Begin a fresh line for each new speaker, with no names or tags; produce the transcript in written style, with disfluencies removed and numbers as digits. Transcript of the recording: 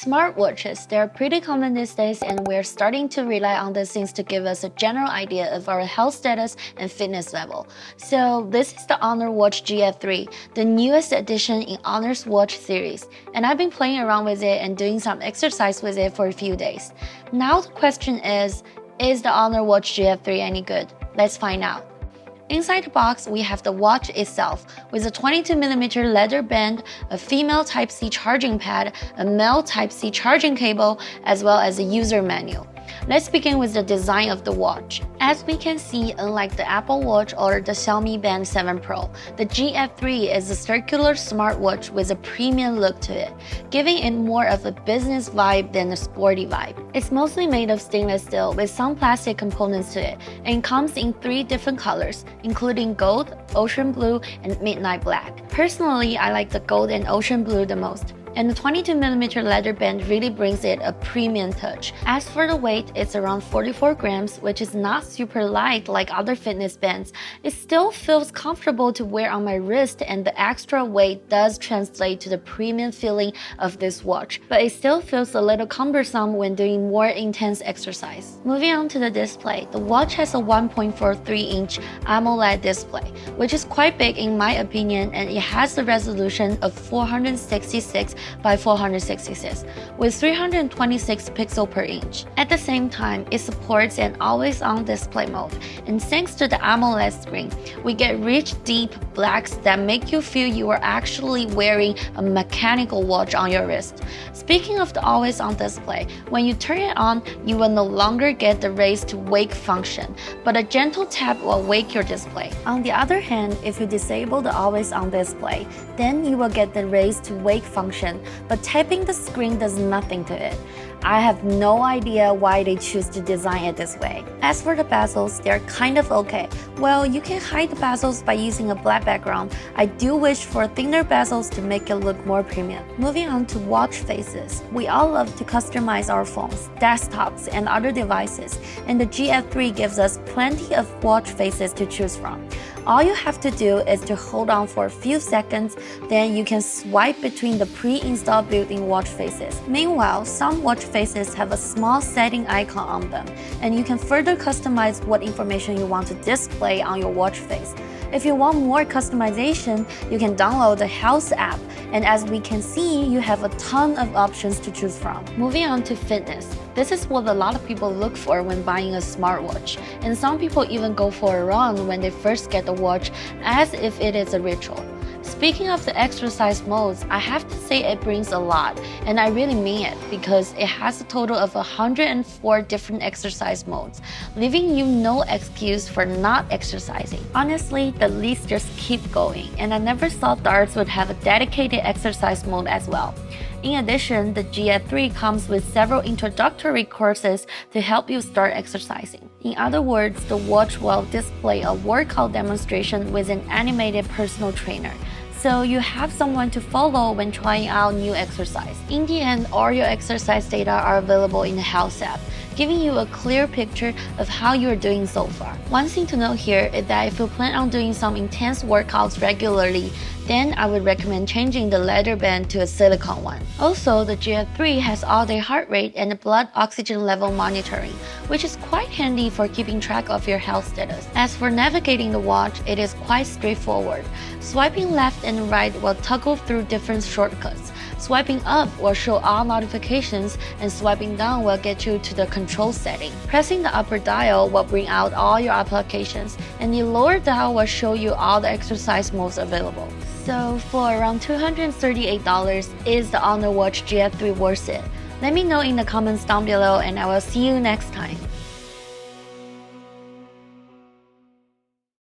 Smartwatches, they're pretty common these days, and we're starting to rely on these things to give us a general idea of our health status and fitness level. So this is the HONOR Watch GS3, the newest addition in HONOR's watch series, and I've been playing around with it and doing some exercise with it for a few days. Now the question is the HONOR Watch GS3 any good? Let's find out. Inside the box, we have the watch itself, with a 22mm leather band, a female Type-C charging pad, a male Type-C charging cable, as well as a user manual. Let's begin with the design of the watch. As we can see, unlike the Apple Watch or the Xiaomi Band 7 Pro, the GS3 is a circular smartwatch with a premium look to it, giving it more of a business vibe than a sporty vibe. It's mostly made of stainless steel with some plastic components to it, and comes in 3 different colors, including gold, ocean blue, and midnight black. Personally, I like the gold and ocean blue the most, and the 22mm leather band really brings it a premium touch. As for the weight, it's around 44 grams, which is not super light like other fitness bands. It still feels comfortable to wear on my wrist, and the extra weight does translate to the premium feeling of this watch, but it still feels a little cumbersome when doing more intense exercise. Moving on to the display, the watch has a 1.43-inch AMOLED display, which is quite big in my opinion, and it has the resolution of 466 by 466 with 326 pixels per inch. At the same time, it supports an always-on display mode, and thanks to the AMOLED screen, we get rich, deep blacks that make you feel you are actually wearing a mechanical watch on your wrist. Speaking of the always-on display, when you turn it on, you will no longer get the raise to wake function, but a gentle tap will wake your display. On the other hand, if you disable the always-on display, then you will get the raise to wake function, but tapping the screen does nothing to it. I have no idea why they choose to design it this way. As for the bezels, they're kind of okay. Well, you can hide the bezels by using a black background. I do wish for thinner bezels to make it look more premium. Moving on to watch faces. We all love to customize our phones, desktops, and other devices, and the GS3 gives us plenty of watch faces to choose from. All you have to do is to hold on for a few seconds, then you can swipe between the pre-installed built-in watch faces. Meanwhile, some watch faces have a small setting icon on them, and you can further customize what information you want to display on your watch face. If you want more customization, you can download the Health app, and as we can see, you have a ton of options to choose from. Moving on to fitness. This is what a lot of people look for when buying a smartwatch, and some people even go for a run when they first get the watch as if it is a ritual. Speaking of the exercise modes, I have to say it brings a lot, and I really mean it, because it has a total of 104 different exercise modes, leaving you no excuse for not exercising. Honestly, the list just keeps going, and I never thought darts would have a dedicated exercise mode as well. In addition, the GS3 comes with several introductory courses to help you start exercising. In other words, the watch will display a workout demonstration with an animated personal trainer, so you have someone to follow when trying out new exercise. In the end, all your exercise data are available in the Health app, giving you a clear picture of how you're doing so far. One thing to note here is that if you plan on doing some intense workouts regularly, then I would recommend changing the leather band to a silicone one. Also, the GS3 has all-day heart rate and blood oxygen level monitoring, which is quite handy for keeping track of your health status. As for navigating the watch, it is quite straightforward. Swiping left and right will toggle through different shortcuts. Swiping up will show all notifications, and swiping down will get you to the control setting. Pressing the upper dial will bring out all your applications, and the lower dial will show you all the exercise modes available. So for around $238, is the HONOR Watch GS3 worth it? Let me know in the comments down below, and I will see you next time.